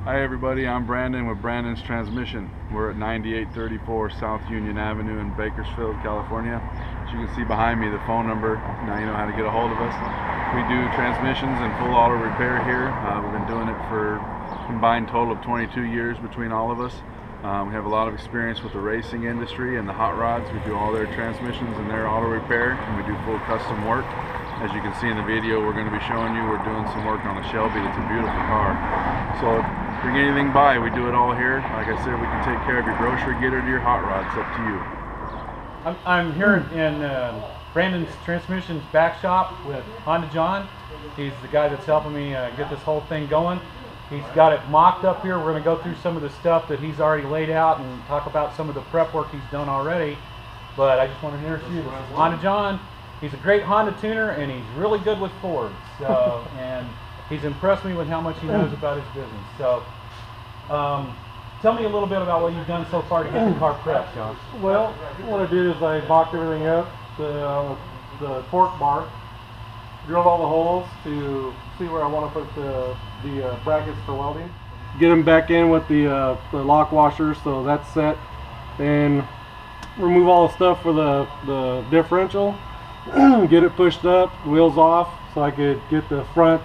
Hi everybody, I'm Brandon with Brandon's Transmission. We're at 9834 South Union Avenue in Bakersfield, California. As you can see behind me, the phone number, now you know how to get a hold of us. We do transmissions and full auto repair here. We've been doing it for a combined total of 22 years between all of us. We have a lot of experience with the racing industry and the hot rods. We do all their transmissions and their auto repair, and we do full custom work. As you can see in the video we're going to be showing you, we're doing some work on a Shelby. It's a beautiful car. So bring anything by, we do it all here. Like I said, we can take care of your grocery, get her to your hot rod. It's up to you. I'm here in Brandon's Transmissions back shop with Honda John. He's the guy that's helping me get this whole thing going. He's got it mocked up here. We're going to go through some of the stuff that he's already laid out and talk about some of the prep work he's done already. But I just want to introduce you. This is Honda John. He's a great Honda tuner and he's really good with Fords. So, and he's impressed me with how much he knows about his business. So, tell me a little bit about what you've done so far to get the car prepped, John. Well, what I did is I mocked everything up, the torque bar, drilled all the holes to see where I want to put the brackets for welding. Get them back in with the lock washers, so that's set. Then remove all the stuff for the differential, get it pushed up, wheels off, so I could get the front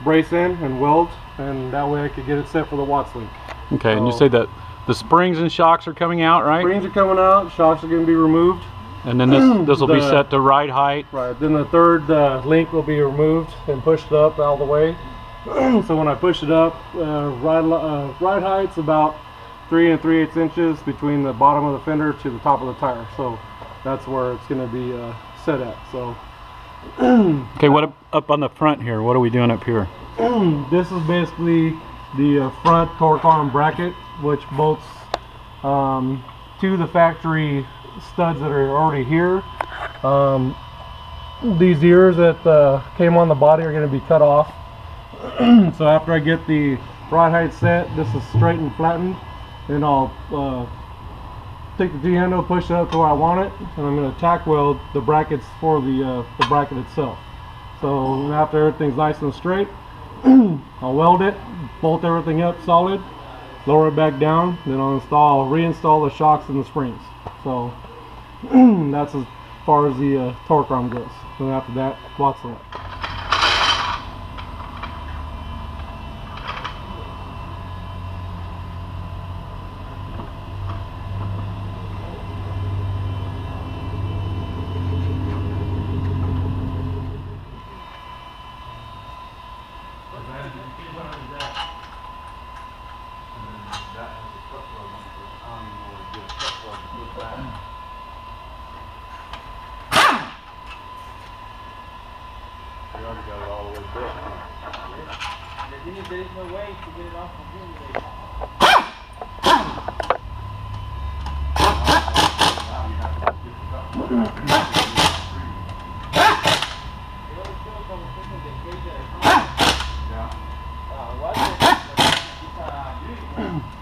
brace in and weld, and that way I could get it set for the Watts link. Okay, so, and you say that the springs and shocks are coming out, right? Springs are coming out, shocks are going to be removed. And then this will be set to ride height. Right, then the third link will be removed and pushed up all the way. So when I push it up, ride height's about 3 3/8 inches between the bottom of the fender to the top of the tire. So that's where it's going to be set at. So okay, what up on the front here? What are we doing up here? This is basically the front torque arm bracket, which bolts to the factory studs that are already here. These ears that came on the body are going to be cut off. So after I get the rod height set, this is straight and flattened, then I'll take the G-handle, push it up to where I want it, and I'm going to tack weld the brackets for the bracket itself. So after everything's nice and straight, I'll weld it, bolt everything up solid, lower it back down, then I'll reinstall the shocks and the springs. So that's as far as the torque arm goes. Then after that, Watts link. You already got it all the way built. There's no way to get it off from here.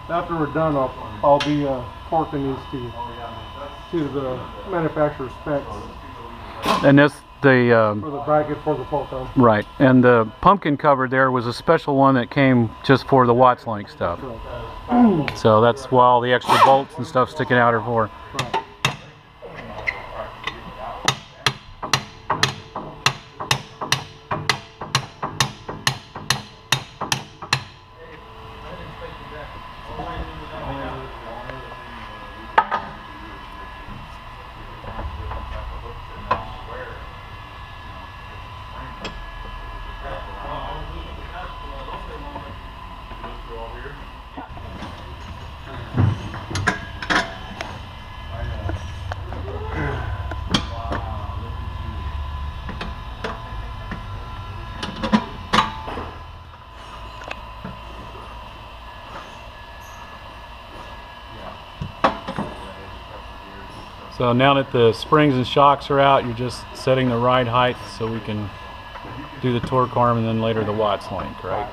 After we're done, I'll be torquing these to the manufacturer's specs. And this for the bracket for the torque arm. Right, and the pumpkin cover there was a special one that came just for the Watts link stuff. Right. So that's why all the extra bolts and stuff sticking out are for. Right. So now that the springs and shocks are out, you're just setting the ride height so we can do the torque arm and then later the Watts link, right?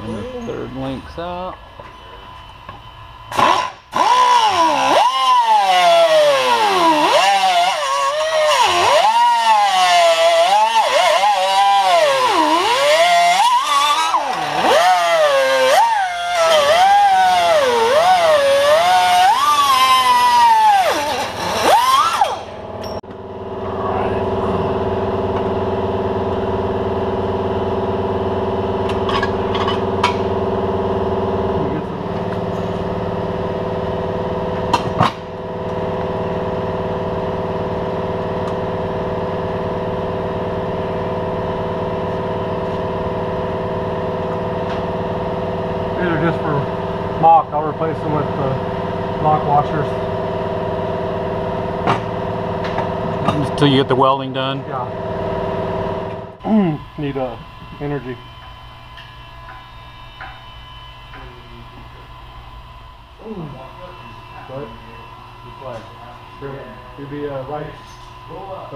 And the third link's out. Until you get the welding done? Yeah. Need energy. Good. Good play. To be right. Go up.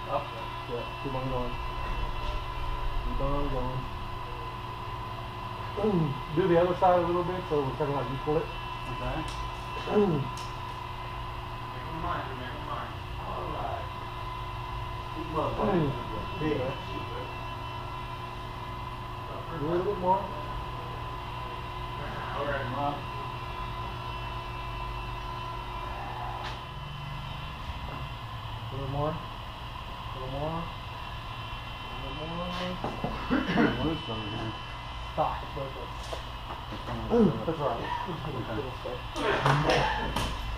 Up. Yeah. Keep on going. Keep on going. Do the other side a little bit so we're kind of like equal it. Okay. Big. A little bit more. A little more. A little more. Stop. That's right.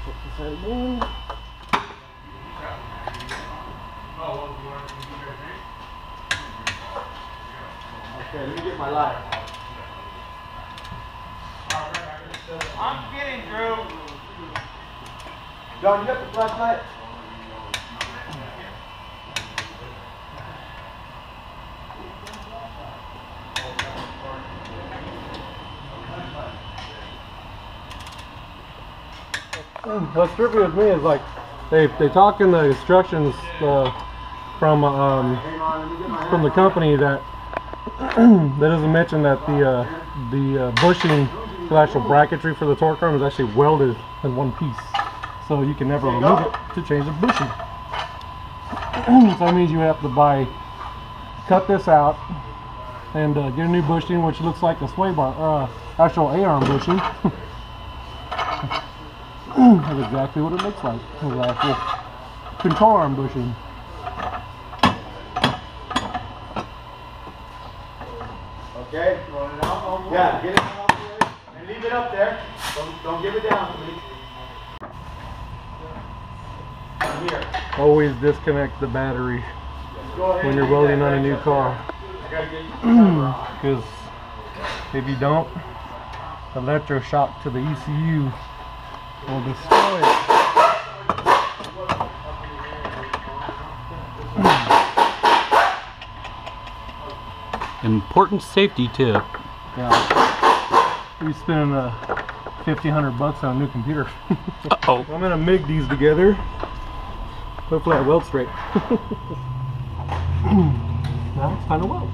Put this head in. Okay, let me get my light. I'm kidding, Drew. John, you got the flashlight? What's trippy with me is like they talk in the instructions from the company that that doesn't mention that the bushing, the actual bracketry for the torque arm is actually welded in one piece, so you can never remove it to change the bushing. So that means you have to cut this out and get a new bushing, which looks like a sway bar, actual A-arm bushing. That's exactly what it looks like. It's actual control arm bushing. Okay, roll it out. Yeah, get it out the way and leave it up there. Don't give it down, please. Here. Always disconnect the battery when you're welding on a new car. Because if you don't, electroshock to the ECU will destroy it. Important safety tip. Yeah. We're spending $1,500 on a new computer. Uh-oh. I'm gonna MIG these together. Hopefully I weld straight. Now it's time to weld.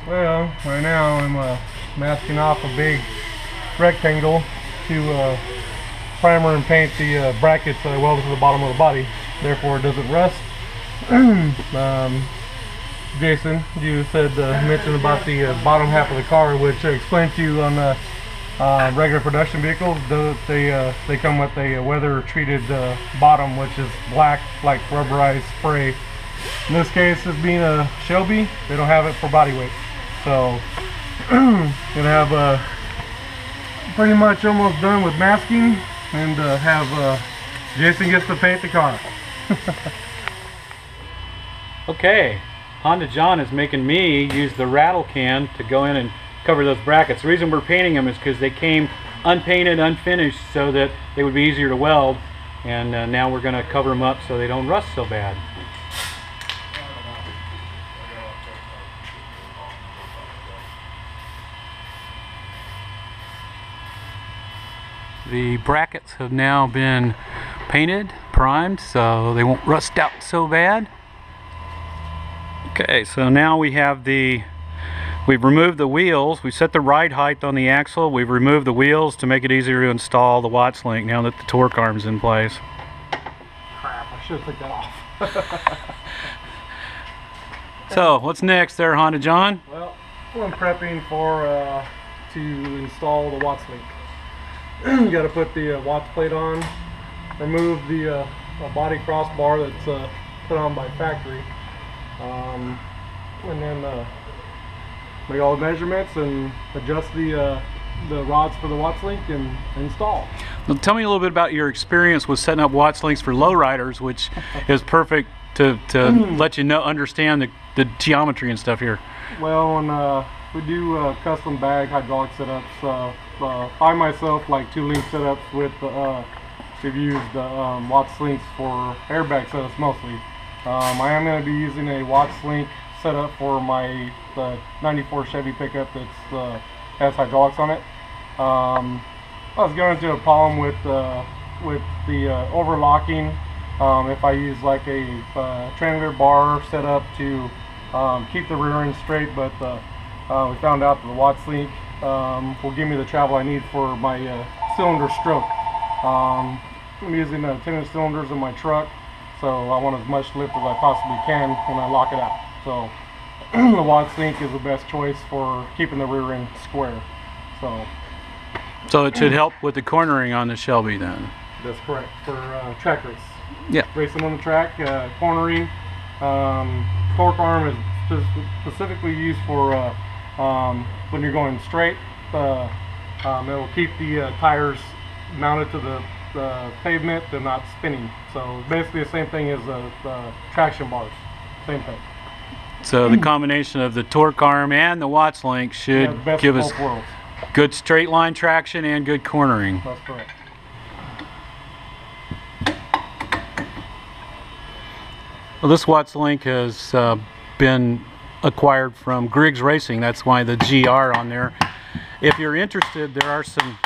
Well, right now I'm masking off a big rectangle to primer and paint the brackets that I welded to the bottom of the body, therefore it doesn't rust. Jason, you said mentioned about the bottom half of the car, which I explained to you on the regular production vehicles. They come with a weather treated bottom, which is black like rubberized spray. In this case, this being a Shelby, they don't have it for body weight. So, gonna have pretty much almost done with masking, and have Jason gets to paint the car. Okay, Honda John is making me use the rattle can to go in and cover those brackets. The reason we're painting them is because they came unpainted, unfinished, so that they would be easier to weld, and now we're going to cover them up so they don't rust so bad. The brackets have now been painted, primed, so they won't rust out so bad. Okay, so now we have we've removed the wheels. We set the ride height on the axle. We've removed the wheels to make it easier to install the Watts link now that the torque arm's in place. Crap, I should have took that off. So, what's next there, Honda John? Well, I'm prepping for to install the Watts link. You got to put the Watts plate on, remove the body crossbar that's put on by factory, and then make all the measurements and adjust the rods for the Watts link and install. Well, tell me a little bit about your experience with setting up Watts links for lowriders, which is perfect to let you understand the geometry and stuff here. Well, when we do custom bag hydraulic setups, I myself like 2-link setups with we've used Watts links for airbag setups mostly. I am going to be using a Watts link setup for my 94 Chevy pickup that's has hydraulics on it. I was going into a problem with the overlocking. If I use like a transmitter bar setup to keep the rear end straight, but we found out that the Watts link will give me the travel I need for my cylinder stroke. I'm using 10-inch cylinders in my truck, so I want as much lift as I possibly can when I lock it out. So the Watts link is the best choice for keeping the rear end square. So it should help with the cornering on the Shelby then. That's correct for track race. Yeah. Racing on the track, cornering. Torque arm is specifically used for when you're going straight. It will keep the tires mounted to the pavement and not spinning. So basically the same thing as the traction bars. Same thing. So the combination of the torque arm and the Watts link should give us good straight line traction and good cornering. That's correct. Well, this Watts link has been acquired from Griggs Racing. That's why the GR on there. If you're interested, there are some,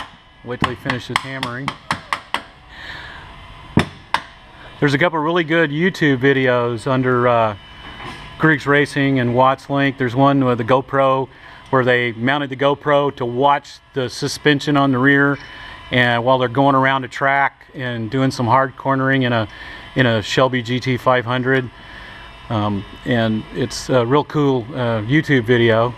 wait till he finishes hammering. There's a couple really good YouTube videos under Griggs Racing and Watts link. There's one with the GoPro where they mounted the GoPro to watch the suspension on the rear, and while they're going around a track and doing some hard cornering in a Shelby GT500, and it's a real cool YouTube video.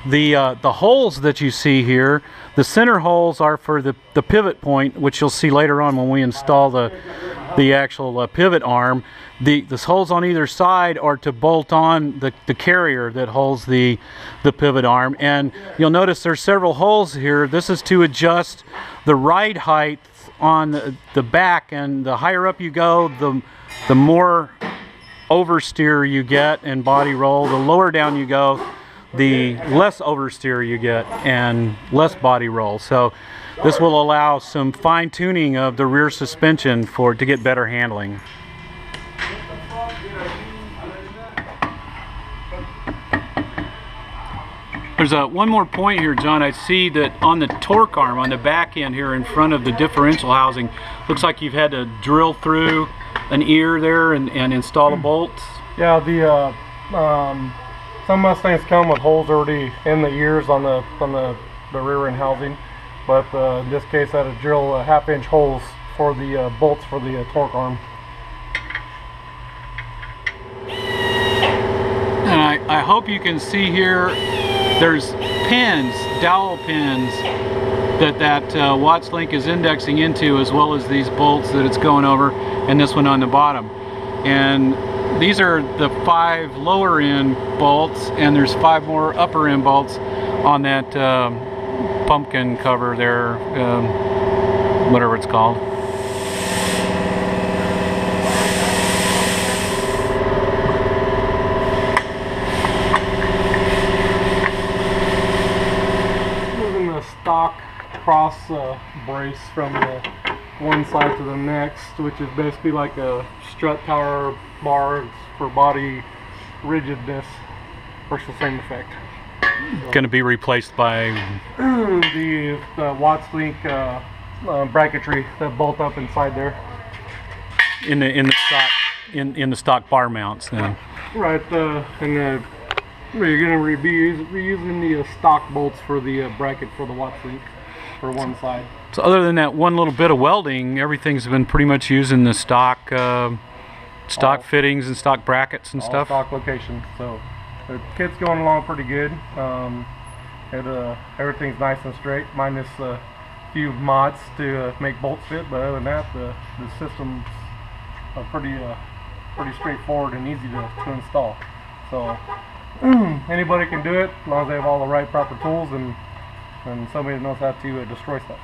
The holes that you see here, the center holes are for the pivot point, which you'll see later on when we install the actual pivot arm. The holes on either side are to bolt on the carrier that holds the pivot arm, and you'll notice there's several holes here. This is to adjust the ride height on the back, and the higher up you go, the more oversteer you get and body roll. The lower down you go, the less oversteer you get and less body roll. So this will allow some fine tuning of the rear suspension to get better handling. There's one more point here, John. I see that on the torque arm on the back end here in front of the differential housing, looks like you've had to drill through an ear there and install a bolt. Yeah, some Mustangs come with holes already in the ears on the rear end housing, but in this case I had to drill 1/2-inch holes for the bolts for the torque arm. And I hope you can see here, there's pins, dowel pins, that Watts link is indexing into, as well as these bolts that it's going over, and this one on the bottom. And these are the 5 lower end bolts, and there's 5 more upper end bolts on that pumpkin cover there, whatever it's called. Moving the stock cross brace from the one side to the next, which is basically like a strut tower bar for body rigidness. Works the same effect. Going to be replaced by the Watts link bracketry that bolt up inside there. In the stock bar mounts then. Right, and you're going to be reusing the stock bolts for the bracket for the Watts link for one side. So other than that one little bit of welding, everything's been pretty much using the stock fittings and stock brackets and stuff. Stock location. So the kit's going along pretty good. Everything's nice and straight, minus a few mods to make bolts fit. But other than that, the system's pretty straightforward and easy to install. So anybody can do it as long as they have all the right proper tools and somebody knows how to destroy stuff.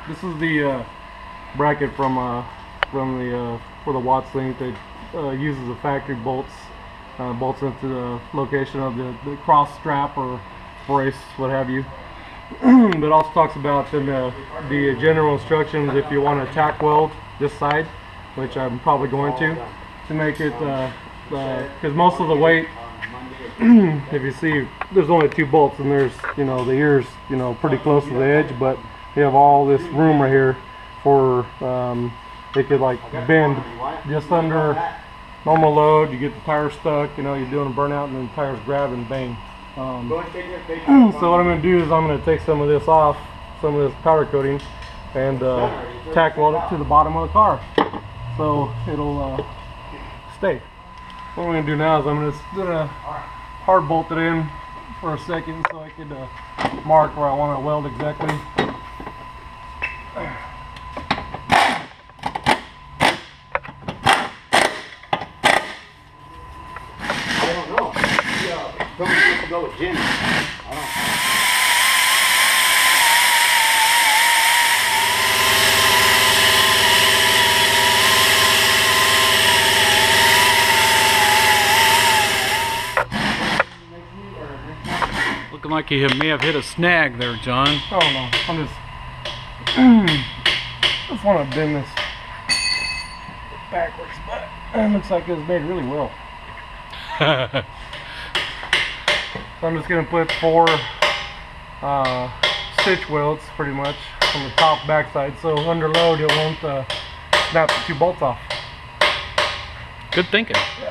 This is the bracket for the Watts link that uses the factory bolts into the location of the cross strap or brace, what have you. But also talks about the general instructions if you want to tack weld this side, which I'm probably going to make it, because most of the weight, if you see, there's only 2 bolts and there's, the ears, pretty close to the edge, but you have all this room right here for, it could like bend just under normal load. You get the tire stuck, you're doing a burnout and then the tires grab and bang. So what I'm going to do is I'm going to take some of this off, some of this powder coating, and tack weld it to the bottom of the car, so it'll stay. What I'm going to do now is I'm going to hard bolt it in for a second so I could mark where I want to weld exactly. I don't know. Somebody's supposed to go with Jimmy. I don't know. Looking like you may have hit a snag there, John. Oh no, I'm just want to bend this backwards, but it looks like it's made really well. So I'm just going to put 4 stitch welds pretty much on the top backside, so under load it won't snap the 2 bolts off. Good thinking. Yeah.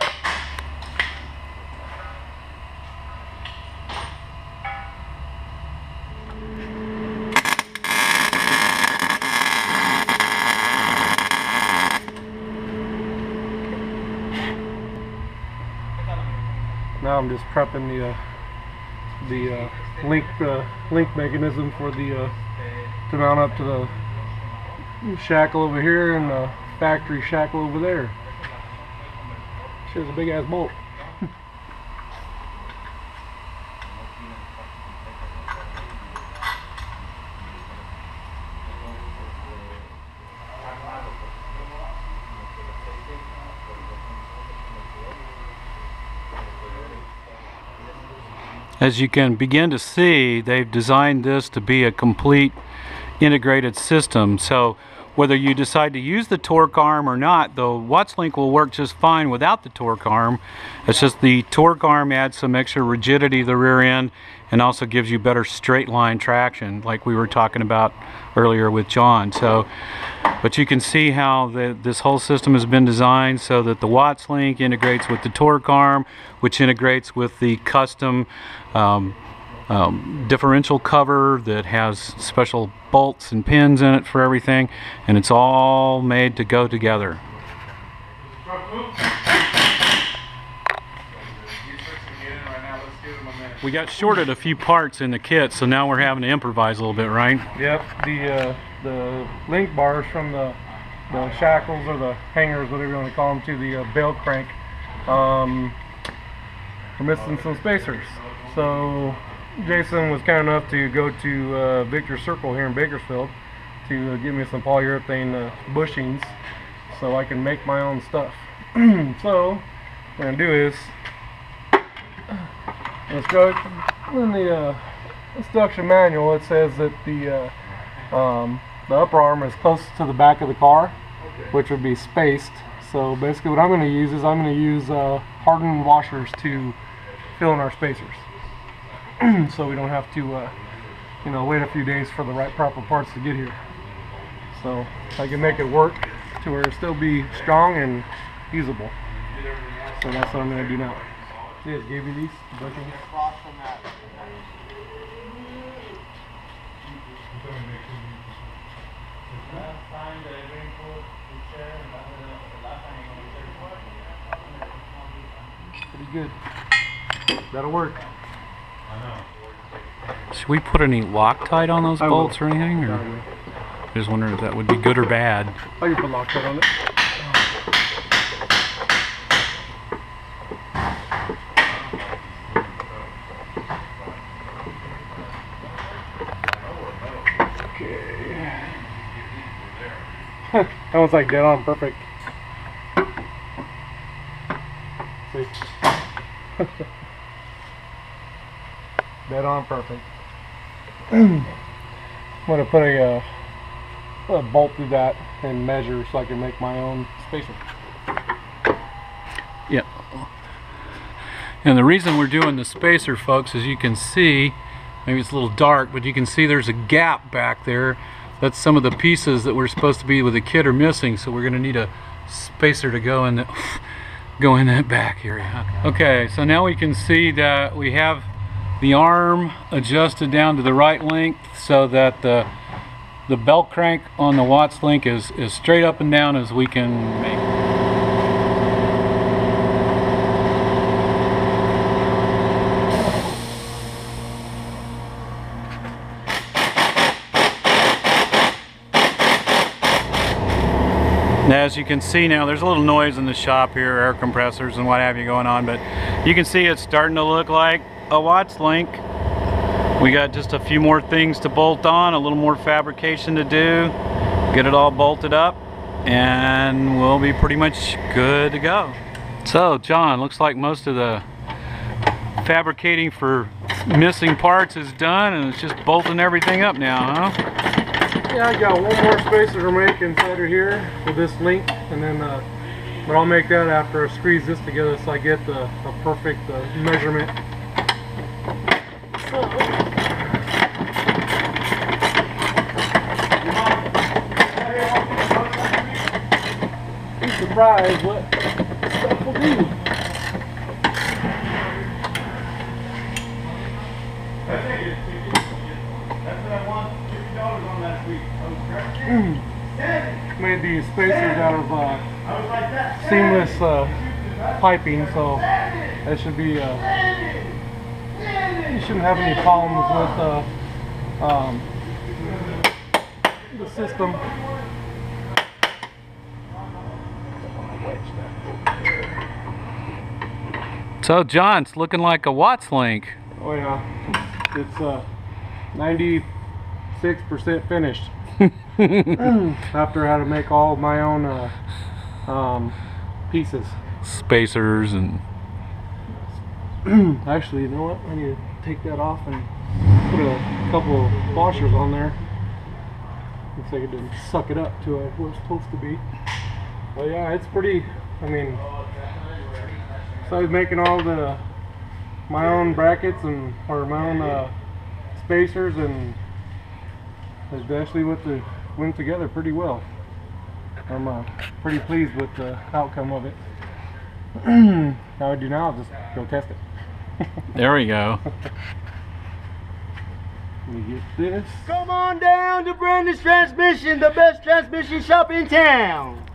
Now I'm just prepping the link mechanism for the to mount up to the shackle over here and the factory shackle over there. She's a big ass bolt. As you can begin to see, they've designed this to be a complete integrated system. So whether you decide to use the torque arm or not, the Watts link will work just fine without the torque arm. It's just the torque arm adds some extra rigidity to the rear end and also gives you better straight line traction, like we were talking about earlier with John. So, but you can see how this whole system has been designed so that the Watts link integrates with the torque arm, which integrates with the custom differential cover that has special bolts and pins in it for everything, and it's all made to go together. We got shorted a few parts in the kit, so now we're having to improvise a little bit, right? Yep, the link bars from the shackles or the hangers, whatever you want to call them, to the bell crank, we're missing some spacers. So Jason was kind enough to go to Victor Circle here in Bakersfield to give me some polyurethane bushings so I can make my own stuff. So what I'm going to do is, let's go in the instruction manual. It says that the upper arm is close to the back of the car, which would be spaced. So basically what I'm going to use is I'm going to use hardened washers to fill in our spacers. So we don't have to you know, wait a few days for the right proper parts to get here. So I can make it work to where it still be strong and usable. So that's what I'm going to do now. Yes, gave you these bushings. Pretty good. That'll work. Should we put any Loctite on those bolts or anything? Or just wondering if that would be good or bad. I can put Loctite on it. That one's like dead on perfect. See? Dead on perfect. I'm gonna put a bolt through that and measure so I can make my own spacer. Yep. And the reason we're doing the spacer, folks, as you can see, maybe it's a little dark, but you can see there's a gap back there. That's some of the pieces that were supposed to be with the kit are missing, so we're going to need a spacer to go in that back area. Okay, so now we can see that we have the arm adjusted down to the right length so that the belt crank on the Watts link is straight up and down as we can make it. As you can see now, there's a little noise in the shop here, air compressors and what have you going on, but you can see it's starting to look like a Watts link. We got just a few more things to bolt on, a little more fabrication to do, get it all bolted up, and we'll be pretty much good to go. So, John, looks like most of the fabricating for missing parts is done, and it's just bolting everything up now, huh? Yeah, I got one more spacer to make inside of here with this link, and then but I'll make that after I squeeze this together so I get the perfect measurement. Be surprised what stuff will do. Made these spacers out of seamless piping, so that should be you shouldn't have any problems with the system. So, John, it's looking like a Watts link. Oh yeah, it's 96% finished. After I had to make all my own pieces. Spacers and... Actually, you know what? I need to take that off and put a couple of washers on there. Looks like it didn't suck it up to where it's supposed to be. But yeah, it's pretty, I mean, so I was making all my own brackets and my own spacers, and it actually went together pretty well. I'm pretty pleased with the outcome of it. How I do now, I'll just go test it. There we go. Let me get this. Come on down to Brandon's Transmission, the best transmission shop in town.